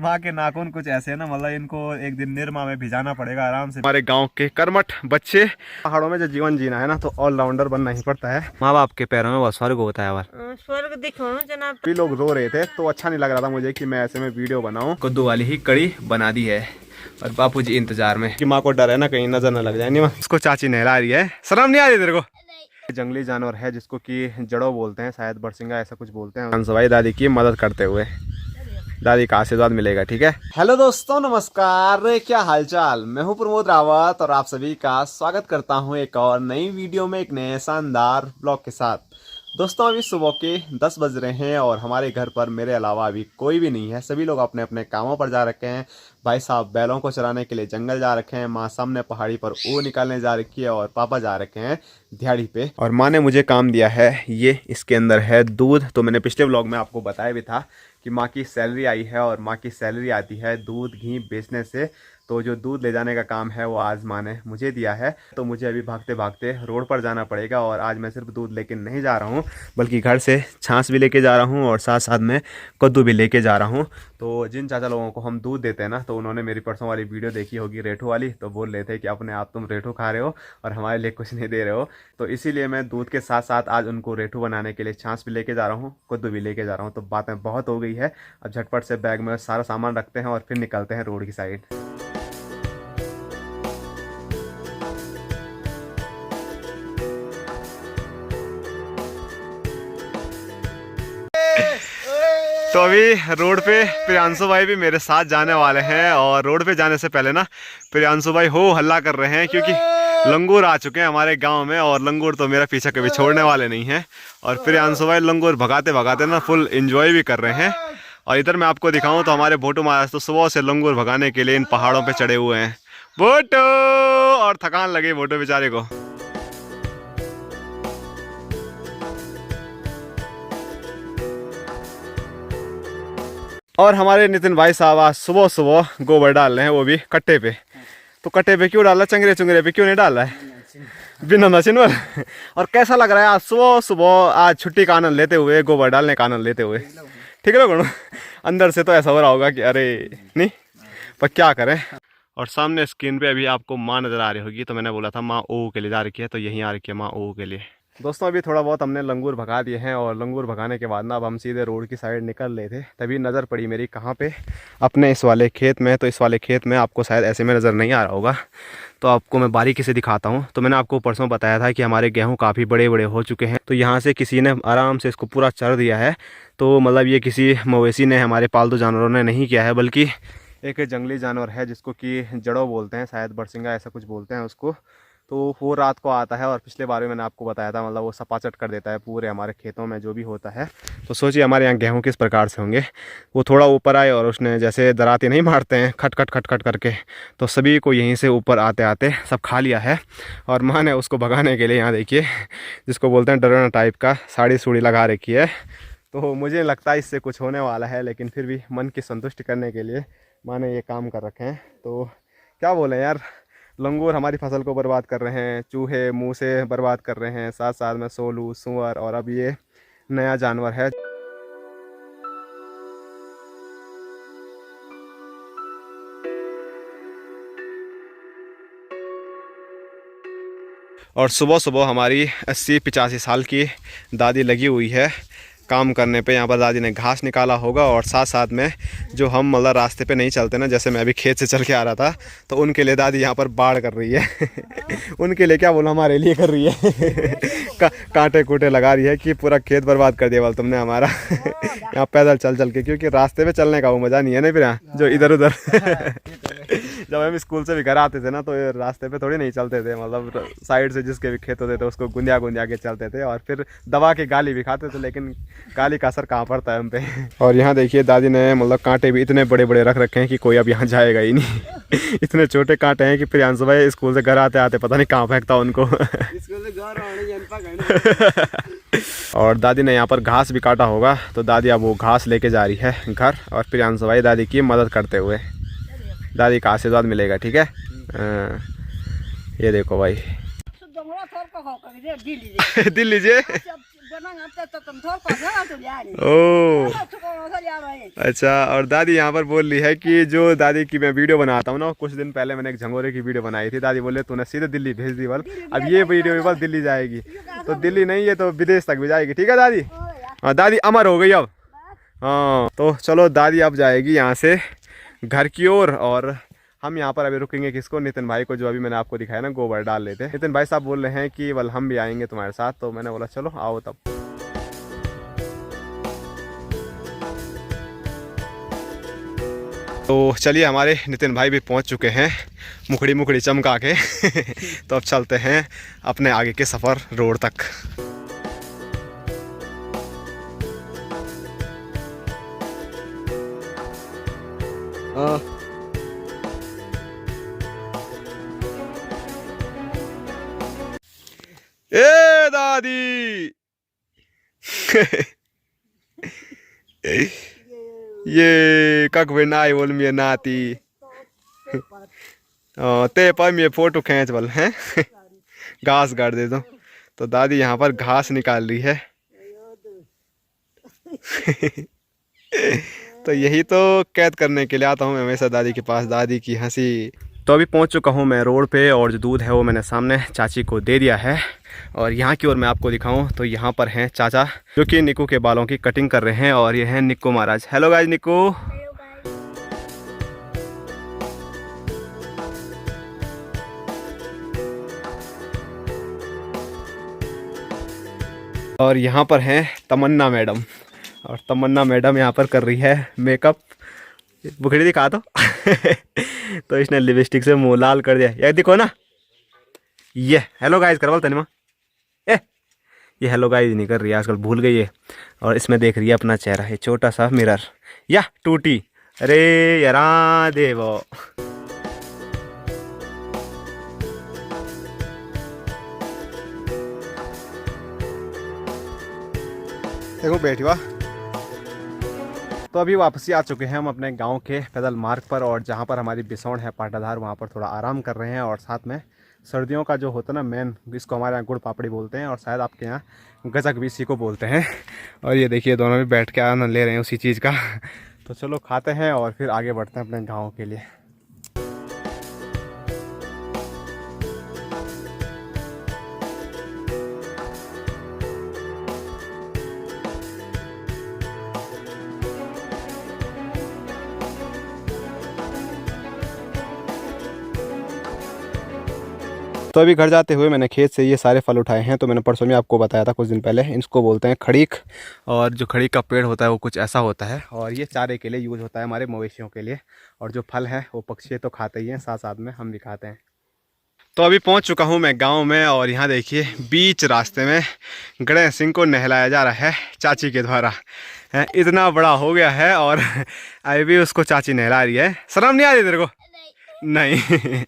माँ के नाखून कुछ ऐसे है ना, मतलब इनको एक दिन निरमा में भिजाना पड़ेगा आराम से। हमारे गांव के कर्मठ बच्चे, पहाड़ों में जो जीवन जीना है ना तो ऑलराउंडर बनना ही पड़ता है। माँ बाप के पैरों में बहुत स्वर्ग होता है यार। स्वर्ग दिखो जनाब। भी लोग रो रहे थे तो अच्छा नहीं लग रहा था मुझे कि मैं ऐसे में वीडियो बनाऊं। कद्दू वाली ही कड़ी बना दी है और बापूजी इंतजार में कि माँ को डर है ना कहीं नजर न लग जाए। नहीं माँ, उसको चाची नहला रही है। शर्म नहीं आ रही तेरे को? जंगली जानवर है जिसको कि जड़ो बोलते हैं, शायद बरसिंगा ऐसा कुछ बोलते हैं। हंसभाई दादी की मदद करते हुए, दादी का आशीर्वाद मिलेगा। ठीक है। हेलो दोस्तों, नमस्कार, क्या हालचाल। मैं हूं प्रमोद रावत और आप सभी का स्वागत करता हूं एक और नई वीडियो में, एक नए शानदार ब्लॉग के साथ। दोस्तों अभी सुबह के 10 बज रहे हैं और हमारे घर पर मेरे अलावा अभी कोई भी नहीं है। सभी लोग अपने अपने कामों पर जा रखे हैं। भाई साहब बैलों को चराने के लिए जंगल जा रखे हैं, माँ सामने पहाड़ी पर ऊन निकालने जा रखी है और पापा जा रखे हैं दिहाड़ी पे। और माँ ने मुझे काम दिया है, ये इसके अंदर है दूध। तो मैंने पिछले व्लॉग में आपको बताया भी था कि माँ की सैलरी आई है और माँ की सैलरी आती है दूध घी बेचने से। तो जो दूध ले जाने का काम है वो आज माँ ने मुझे दिया है। तो मुझे अभी भागते भागते रोड पर जाना पड़ेगा और आज मैं सिर्फ दूध लेके नहीं जा रहा हूँ बल्कि घर से छाछ भी लेके जा रहा हूँ और साथ साथ में कद्दू भी लेके जा रहा हूँ। तो जिन चाचा लोगों को हम दूध देते हैं ना, तो उन्होंने मेरी परसों वाली वीडियो देखी होगी रेठो वाली, तो बोल रहे थे कि अपने आप तुम रेठो खा रहे हो और हमारे लिए कुछ नहीं दे रहे हो। तो इसीलिए मैं दूध के साथ साथ आज उनको रेठो बनाने के लिए छाछ भी लेके जा रहा हूँ, कद्दू भी लेके जा रहा हूँ। तो बातें बहुत हो गई है, अब झटपट से बैग में सारा सामान रखते हैं और फिर निकलते हैं रोड की साइड। तो अभी रोड पे प्रियांशु भाई भी मेरे साथ जाने वाले हैं और रोड पे जाने से पहले ना प्रियांशु भाई हो हल्ला कर रहे हैं क्योंकि लंगूर आ चुके हैं हमारे गांव में और लंगूर तो मेरा पीछा कभी छोड़ने वाले नहीं हैं। और प्रियांशु भाई लंगूर भगाते भगाते ना फुल एंजॉय भी कर रहे हैं। और इधर मैं आपको दिखाऊं तो हमारे भोटू महाराज तो सुबह से लंगूर भगाने के लिए इन पहाड़ों पर चढ़े हुए हैं। भोटू, और थकान लगी भोटू बेचारे को। और हमारे नितिन भाई साहब आज सुबह सुबह गोबर डाल रहे हैं, वो भी कट्टे पे। तो कट्टे पे क्यों डाला, चंगरे चुंगरे पे क्यों नहीं डाला है? बिना मशीन वाला। और कैसा लग रहा है आज सुबह सुबह, आज छुट्टी का आनंद लेते हुए, गोबर डालने का आनंद लेते हुए? ठीक है ना? अंदर से तो ऐसा हो रहा होगा कि अरे नहीं, पर क्या करें। और सामने स्क्रीन पे अभी आपको माँ नजर आ रही होगी, तो मैंने बोला था माँ ओ के लिए जा रखी है, तो यहीं आ रखी है माँ ओ के लिए। दोस्तों अभी थोड़ा बहुत हमने लंगूर भगा दिए हैं और लंगूर भगाने के बाद ना अब हम सीधे रोड की साइड निकल रहे थे, तभी नज़र पड़ी मेरी कहाँ पे, अपने इस वाले खेत में। तो इस वाले खेत में आपको शायद ऐसे में नज़र नहीं आ रहा होगा, तो आपको मैं बारीकी से दिखाता हूँ। तो मैंने आपको परसों बताया था कि हमारे गेहूँ काफ़ी बड़े बड़े हो चुके हैं। तो यहाँ से किसी ने आराम से इसको पूरा चर दिया है। तो मतलब ये किसी मवेशी ने, हमारे पालतू जानवरों ने नहीं किया है, बल्कि एक जंगली जानवर है जिसको कि जड़ो बोलते हैं, शायद बरसिंगा ऐसा कुछ बोलते हैं उसको। तो वो रात को आता है और पिछले बार में मैंने आपको बताया था, मतलब वो सपाचट कर देता है पूरे हमारे खेतों में जो भी होता है। तो सोचिए हमारे यहाँ गेहूँ किस प्रकार से होंगे। वो थोड़ा ऊपर आए और उसने जैसे दराती नहीं मारते हैं खट खट खट खट करके, तो सभी को यहीं से ऊपर आते आते सब खा लिया है। और माँ ने उसको भगाने के लिए यहाँ देखिए, जिसको बोलते हैं डराना टाइप का, साड़ी सूड़ी लगा रखी है। तो मुझे लगता है इससे कुछ होने वाला है, लेकिन फिर भी मन की संतुष्टि करने के लिए माँ ने ये काम कर रखे हैं। तो क्या बोले यार, लंगूर हमारी फसल को बर्बाद कर रहे हैं, चूहे मुंह से बर्बाद कर रहे हैं, साथ साथ में सोलू, सुअर और अब ये नया जानवर है। और सुबह सुबह हमारी 80-85 साल की दादी लगी हुई है काम करने पे। यहाँ पर दादी ने घास निकाला होगा और साथ साथ में जो हम मतलब रास्ते पे नहीं चलते ना, जैसे मैं अभी खेत से चल के आ रहा था, तो उनके लिए दादी यहाँ पर बाड़ कर रही है। उनके लिए क्या बोला, हमारे लिए कर रही है। कांटे कूटे लगा रही है कि पूरा खेत बर्बाद कर दिया बोल तुमने हमारा। यहाँ पैदल चल चल के, क्योंकि रास्ते पे चलने का वो मज़ा नहीं है ना फिर यहाँ जो इधर उधर। जब हम स्कूल से भी घर आते थे ना, तो रास्ते पे थोड़ी नहीं चलते थे, मतलब साइड से जिसके भी खेत होते थे उसको गुंदिया गुंदिया के चलते थे और फिर दबा के गाली भी खाते थे, लेकिन गाली का असर कहाँ पड़ता है हम पे। और यहाँ देखिए दादी ने मतलब कांटे भी इतने बड़े बड़े रख रखे हैं कि कोई अब यहाँ जाएगा ही नहीं। इतने छोटे कांटे हैं कि प्रियांशु भाई स्कूल से घर आते आते पता नहीं कहाँ फेंकता उनको। और दादी ने यहाँ पर घास भी काटा होगा, तो दादी अब वो घास लेके जा रही है घर, और प्रियांशु भाई दादी की मदद करते हुए, दादी का आशीर्वाद मिलेगा। ठीक है। ये देखो भाई, दिल लीजिए। ओ अच्छा। और दादी यहाँ पर बोल रही है कि जो दादी की मैं वीडियो बनाता हूँ ना, कुछ दिन पहले मैंने एक झंगोरे की वीडियो बनाई थी, दादी बोले तूने सीधे दिल्ली भेज दी बल, अब ये वीडियो भी बल दिल्ली जाएगी, तो दिल्ली नहीं है तो विदेश तक भी जाएगी। ठीक है दादी? हाँ दादी अमर हो गई अब। हाँ तो चलो दादी अब जाएगी यहाँ से घर की ओर, और हम यहाँ पर अभी रुकेंगे किसको, नितिन भाई को, जो अभी मैंने आपको दिखाया ना गोबर डाल लेते। नितिन भाई साहब बोल रहे हैं कि बल हम भी आएंगे तुम्हारे साथ, तो मैंने बोला चलो आओ तब। तो चलिए हमारे नितिन भाई भी पहुँच चुके हैं मुखड़ी मुखड़ी चमका के तो अब चलते हैं अपने आगे के सफ़र रोड तक। ए दादी ये कक नाई बोल मे नाती ते पर मैं फोटो खींच बल हैं घास गाड़ दे दो। तो दादी यहाँ पर घास निकाल रही है तो यही तो कैद करने के लिए आता हूँ मैं हमेशा दादी के पास, दादी की हंसी। तो अभी पहुँच चुका हूँ मैं रोड पे, और जो दूध है वो मैंने सामने चाची को दे दिया है। और यहाँ की ओर मैं आपको दिखाऊं तो यहाँ पर हैं चाचा जो कि निक्कू के बालों की कटिंग कर रहे हैं, और ये हैं निक्कू महाराज। हेलो गाइस निक्कू। और यहाँ पर हैं तमन्ना मैडम, और तमन्ना मैडम यहाँ पर कर रही है मेकअप। बुखड़ी दिखा दो तो इसने लिपस्टिक से मुँह लाल कर दिया, ये देखो ना। ये हेलो गाइस करवल तनिमा ये हेलो गाइस नहीं कर रही है आजकल, भूल गई है। और इसमें देख रही है अपना चेहरा, है छोटा सा मिरर या टूटी। अरे यारा देवो देखो बैठी हुआ। तो अभी वापसी आ चुके हैं हम अपने गांव के पैदल मार्ग पर, और जहां पर हमारी बिसौड़ है पाटाधार, वहां पर थोड़ा आराम कर रहे हैं। और साथ में सर्दियों का जो होता है ना मेन, इसको हमारे यहाँ गुड़ पापड़ी बोलते हैं, और शायद आपके यहाँ गजक भी इसी को बोलते हैं। और ये देखिए दोनों भी बैठ के आनंद ले रहे हैं उसी चीज़ का। तो चलो खाते हैं और फिर आगे बढ़ते हैं अपने गाँव के लिए। तो अभी घर जाते हुए मैंने खेत से ये सारे फल उठाए हैं। तो मैंने परसों में आपको बताया था कुछ दिन पहले, इसको बोलते हैं खड़ीक। और जो खड़ीक का पेड़ होता है वो कुछ ऐसा होता है, और ये चारे के लिए यूज़ होता है हमारे मवेशियों के लिए। और जो फल है वो पक्षी तो खाते ही हैं, साथ साथ में हम भी खाते हैं। तो अभी पहुंच चुका हूं मैं गांव में, और यहाँ देखिए बीच रास्ते में गणेश सिंह को नहलाया जा रहा है चाची के द्वारा। इतना बड़ा हो गया है और अभी भी उसको चाची नहला रही है। शर्म नहीं आ रही तेरे को? नहीं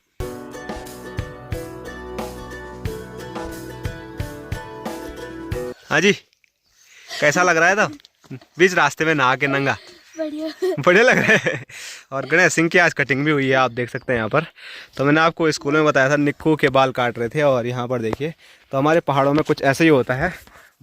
हाँ जी, कैसा लग रहा है? तो बीच रास्ते में नहा के नंगा बढ़िया लग रहा है। और गणेश सिंह की आज कटिंग भी हुई है, आप देख सकते हैं यहाँ पर। तो मैंने आपको स्कूल में बताया था निक्कू के बाल काट रहे थे, और यहाँ पर देखिए। तो हमारे पहाड़ों में कुछ ऐसे ही होता है,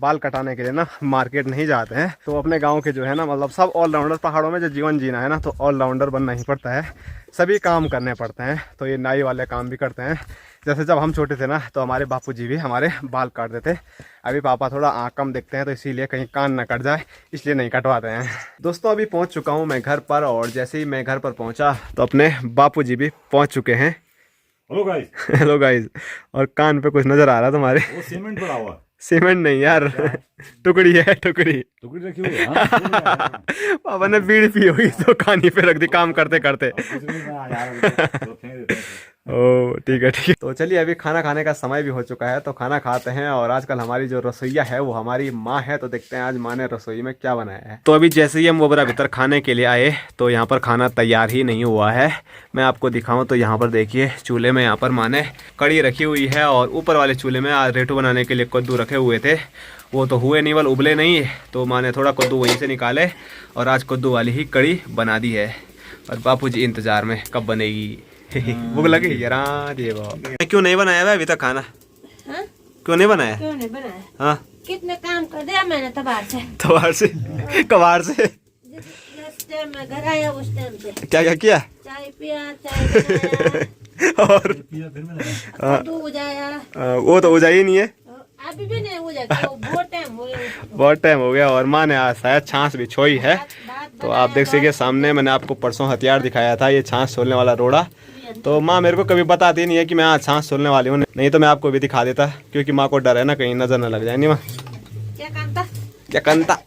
बाल कटाने के लिए ना मार्केट नहीं जाते हैं। तो अपने गांव के जो है ना, मतलब सब ऑलराउंडर, पहाड़ों में जो जीवन जीना है ना, तो ऑलराउंडर बनना ही पड़ता है, सभी काम करने पड़ते हैं। तो ये नाई वाले काम भी करते हैं। जैसे जब हम छोटे थे ना, तो हमारे बापूजी भी हमारे बाल काटते थे। अभी पापा थोड़ा आँख कम देखते हैं, तो इसीलिए कहीं कान ना कट जाए, इसलिए नहीं कटवाते हैं। दोस्तों अभी पहुंच चुका हूं मैं घर पर, और जैसे ही मैं घर पर पहुंचा तो अपने बापूजी भी पहुंच चुके हैं। Hello guys. Hello guys. और कान पे कुछ नजर आ रहा तुम्हारे? वो सीमेंट पड़ा हुआ। सीमेंट नहीं यार, टुकड़ी है, टुकड़ी रखी हुई है। हाँ, पापा ने बीड़ी पी होगी तो कानी पे रख दी काम करते करते। ओह ठीक है ठीक है। तो चलिए अभी खाना खाने का समय भी हो चुका है, तो खाना खाते हैं। और आजकल हमारी जो रसोईया है वो हमारी माँ है, तो देखते हैं आज माँ ने रसोई में क्या बनाया है। तो अभी जैसे ही हम वो भीतर खाने के लिए आए, तो यहाँ पर खाना तैयार ही नहीं हुआ है। मैं आपको दिखाऊं तो यहाँ पर देखिए चूल्हे में यहाँ पर माँ ने कड़ी रखी हुई है, और ऊपर वाले चूल्हे में आज रेटू बनाने के लिए कद्दू रखे हुए थे, वो तो हुए नहीं, बल उबले नहीं। तो माँ ने थोड़ा कद्दू वहीं से निकाले, और आज कद्दू वाली ही कड़ी बना दी है। और बापूजी इंतजार में कब बनेगी। भूख लगी यार? क्यों नहीं बनाया हुआ अभी तक खाना? क्यों नहीं बनाया? क्यों नहीं बनाया? हाँ कितने काम कर दिया मैंने तबार से। तबार से कबाड़ से जिस टाइम मैं घर आया उस टाइम से क्या क्या किया? चाय पिया, चाय बनाया, और दूध उजाया। वो तो उजा ही नहीं है, अभी भी नहीं उजा, बहुत टाइम हो गया। बहुत टाइम हो गया। और माँ ने आज शायद छाछ भी छोई है। तो आप देख सके सामने मैंने आपको परसों हथियार दिखाया था, ये छाछ छोलने वाला रोड़ा। तो माँ मेरे को कभी बताती नहीं है कि मैं आज छाछ छोलने वाली हूँ, नहीं तो मैं आपको भी दिखा देता, क्योंकि माँ को डर है ना कहीं नजर न लग जाए। नहीं माँ क्या कांता? क्या कंता।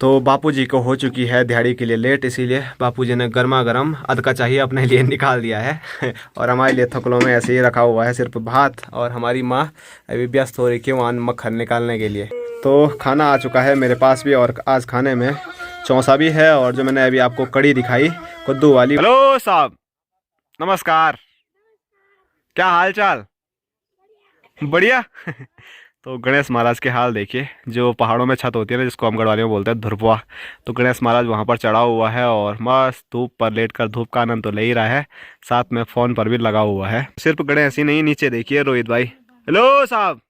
तो बापूजी को हो चुकी है दिहाड़ी के लिए लेट, इसीलिए बापूजी ने गर्मा गर्म अदका चाहिए अपने लिए निकाल दिया है और हमारे लिए थकलों में ऐसे ही रखा हुआ है सिर्फ भात। और हमारी माँ अभी व्यस्त हो रही है वहाँ मक्खन निकालने के लिए। तो खाना आ चुका है मेरे पास भी, और आज खाने में चौंसा भी है, और जो मैंने अभी आपको कड़ी दिखाई कद्दू वाली। हेलो साहब, नमस्कार, क्या हाल चाल? बढ़िया तो गणेश महाराज के हाल देखिए, जो पहाड़ों में छत होती है ना, जिसको हम गढ़वाली में बोलते हैं धुरपुआ। तो गणेश महाराज वहाँ पर चढ़ा हुआ है और मस्त धूप पर लेटकर धूप का आनंद तो ले ही रहा है, साथ में फ़ोन पर भी लगा हुआ है। सिर्फ गणेश ही नहीं, नीचे देखिए रोहित भाई। हेलो साहब,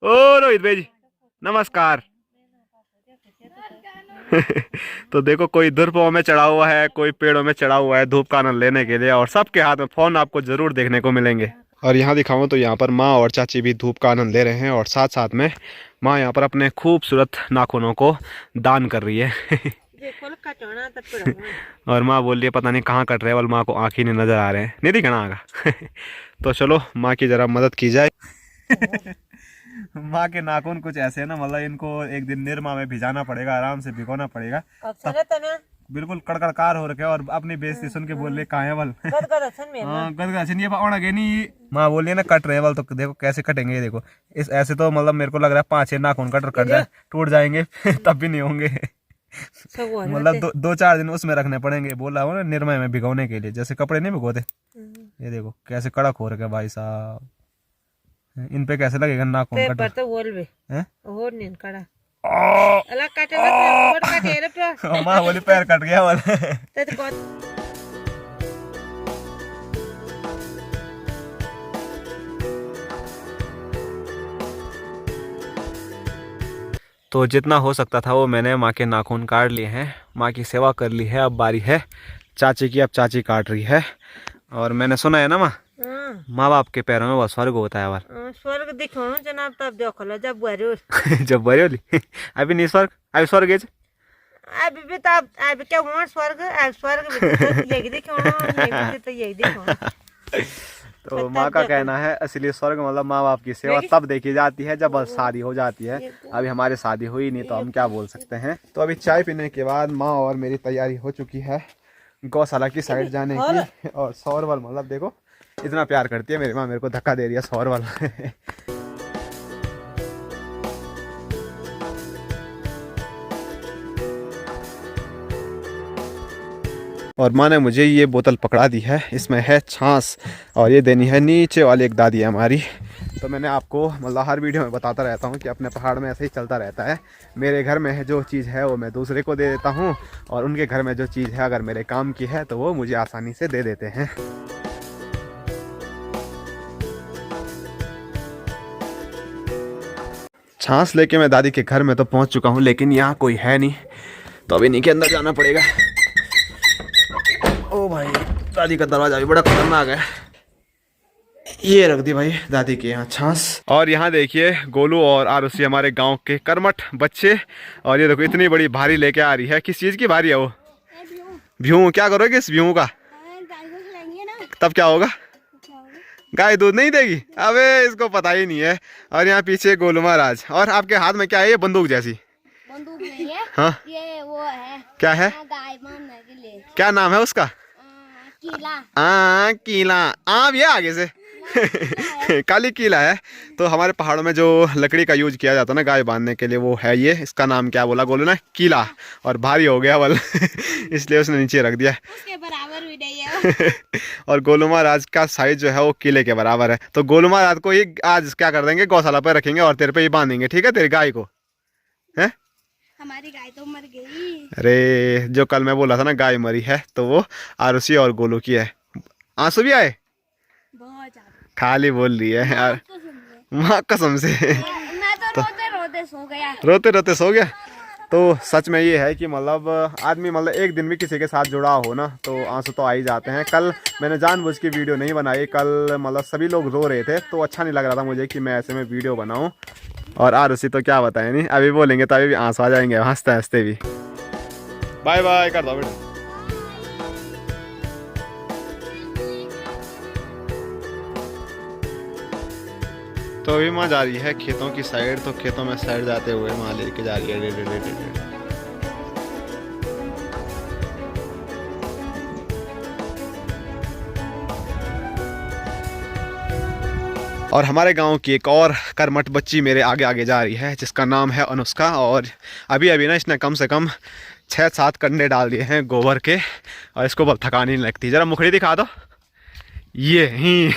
ओ रोहित भाई जी नमस्कार तो देखो कोई धुरपुआ में चढ़ा हुआ है, कोई पेड़ों में चढ़ा हुआ है धूप का आनंद लेने के लिए, और सबके हाथ में फ़ोन आपको ज़रूर देखने को मिलेंगे। और यहाँ दिखाऊं तो यहाँ पर माँ और चाची भी धूप का आनंद ले रहे हैं, और साथ साथ में माँ यहाँ पर अपने खूबसूरत नाखूनों को दान कर रही है और माँ बोल रही है पता नहीं कहाँ कट रहे हैं, वाल माँ को आँख ही नहीं नजर आ रहे हैं, नहीं दिखना आगा तो चलो माँ की जरा मदद की जाए माँ के नाखून कुछ ऐसे है ना, मतलब इनको एक दिन निरमा में भिजाना पड़ेगा, आराम से भिगोना पड़ेगा, बिल्कुल कड़कड़कार हो रखे और अपनी बेइज्जती सुन के बोल रहे कहाँ है बल गदगदन ये पावना के नहीं। माँ बोल रही ना कट रहे बल, तो देखो कैसे कटेंगे, ये देखो इस ऐसे तो मतलब मेरे को लग रहा है 5-6 नाखून कट जाए टूट जाएंगे तब भी नहीं होंगे मतलब 2-4 दिन उसमें रखने पड़ेंगे, बोला हो ना निरमा में भिगोने के लिए, जैसे कपड़े नहीं भिगोते। ये देखो कैसे कड़क हो रखे भाई साहब, इन पे कैसे लगेगा नाखून कट तो बोल बे और नींद कड़ा अलग काटे ना काटे रे पे माँ बोली पैर कट गया वाला तो तो जितना हो सकता था वो मैंने माँ के नाखून काट लिए हैं, माँ की सेवा कर ली है। अब बारी है चाची की, अब चाची काट रही है। और मैंने सुना है ना माँ, माँ बाप के पैरों में वो स्वर्ग होता है। स्वर्ग दिखो जनाब, तब देखो लो जब बरे जब बरे होली अभी नहीं स्वर्ग, अभी स्वर्ग है अभी भी तब अभी क्या हुआ स्वर्ग, स्वर्ग भी यही देखो तो यही देखो तो माँ का कहना है असली स्वर्ग मतलब माँ बाप की सेवा तब देखी जाती है जब शादी हो जाती है। अभी हमारी शादी हुई नहीं तो हम क्या बोल सकते हैं। तो अभी चाय पीने के बाद माँ और मेरी तैयारी हो चुकी है गौशाला की साइड जाने की। और सौरवल मतलब देखो इतना प्यार करती है मेरी माँ, मेरे को धक्का दे रही है सौरवल और माँ ने मुझे ये बोतल पकड़ा दी है, इसमें है छाछ और ये देनी है नीचे वाली एक दादी है हमारी। तो मैंने आपको मतलब हर वीडियो में बताता रहता हूँ कि अपने पहाड़ में ऐसे ही चलता रहता है। मेरे घर में है जो चीज़ है वो मैं दूसरे को दे देता हूँ, और उनके घर में जो चीज़ है अगर मेरे काम की है तो वो मुझे आसानी से दे देते हैं। छाछ लेके मैं दादी के घर में तो पहुँच चुका हूँ, लेकिन यहाँ कोई है नहीं, तो अभी नीचे अंदर जाना पड़ेगा। ओ भाई दादी का दरवाजा भी बड़ा खतरनाक है। ये रख दी भाई दादी के यहाँ छाछ। और यहाँ देखिए गोलू और आरुषि हमारे गांव के कर्मठ बच्चे, और ये देखो इतनी बड़ी भारी लेके आ रही है। किस चीज की भारी है वो? भ्यूं। क्या करोगे इस भ्यूं का? तब क्या होगा? गाय दूध नहीं देगी? अबे इसको पता ही नहीं है। और यहाँ पीछे गोलू महाराज, और आपके हाथ में क्या है? ये बंदूक जैसी। बंदूक नहीं है। हाँ ये वो है। क्या है? गाय मारने के लिए। क्या नाम है उसका? कीला। कीला। आम ये आगे से काली कीला है। तो हमारे पहाड़ों में जो लकड़ी का यूज किया जाता है ना गाय बांधने के लिए, वो है ये। इसका नाम क्या बोला गोलू ने? कीला। और भारी हो गया बल इसलिए उसने नीचे रख दिया। उसके बराबर भी नहीं है और गोलू महाराज का साइज जो है वो किले के बराबर है। तो गोलू महाराज को ही आज क्या कर देंगे, गौशाला पर रखेंगे और तेरे पे ही बांधेंगे, ठीक है? तेरी गाय को है। हमारी गाय तो मर गई। अरे जो कल मैं बोला था ना गाय मरी है, तो वो आरुषि और गोलू की है। आंसू भी आए? बहुत ज्यादा। खाली बोल रही है यार, माँ कसम से मैं तो रोते रोते सो गया। रोते रोते सो गया। तो सच में ये है कि मतलब आदमी मतलब एक दिन भी किसी के साथ जुड़ा हो ना तो आंसू तो आ ही जाते हैं। कल मैंने जानबूझ के वीडियो नहीं बनाई, कल मतलब सभी लोग रो रहे थे तो अच्छा नहीं लग रहा था मुझे कि मैं ऐसे में वीडियो बनाऊं। और आरुषि तो क्या बताएं, नहीं अभी बोलेंगे तो अभी भी आंसू आ जाएंगे हंसते हंसते भी। बाय बाय कर दो बेटा। तो अभी माँ जा रही है खेतों की साइड, तो खेतों में साइड जाते हुए माँ लेके जा रही है रे रे रे रे रे। और हमारे गांव की एक और कर्मठ बच्ची मेरे आगे आगे जा रही है जिसका नाम है अनुष्का। और अभी अभी ना इसने कम से कम 6-7 कंडे डाल दिए हैं गोबर के और इसको बहुत थकान नहीं लगती। जरा मुखड़ी दिखा दो, ये ही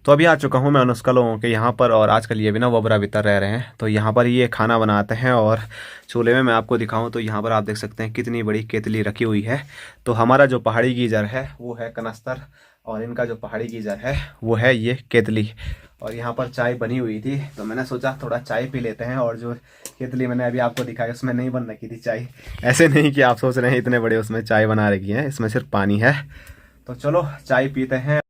तो अभी आ चुका हूँ मैं अनुष्का लोगों के यहाँ पर। और आजकल ये भी ना वबरा भीतर रह रहे हैं तो यहाँ पर ये खाना बनाते हैं। और चूल्हे में मैं आपको दिखाऊं तो यहाँ पर आप देख सकते हैं कितनी बड़ी केतली रखी हुई है। तो हमारा जो पहाड़ी गीजर है वो है कनस्तर और इनका जो पहाड़ी गीजर है वो है ये केतली। और यहाँ पर चाय बनी हुई थी तो मैंने सोचा थोड़ा चाय पी लेते हैं। और जो केतली मैंने अभी आपको दिखाई उसमें नहीं बन रखी थी चाय, ऐसे नहीं कि आप सोच रहे हैं इतने बड़े उसमें चाय बना रखी है, इसमें सिर्फ पानी है। तो चलो चाय पीते हैं।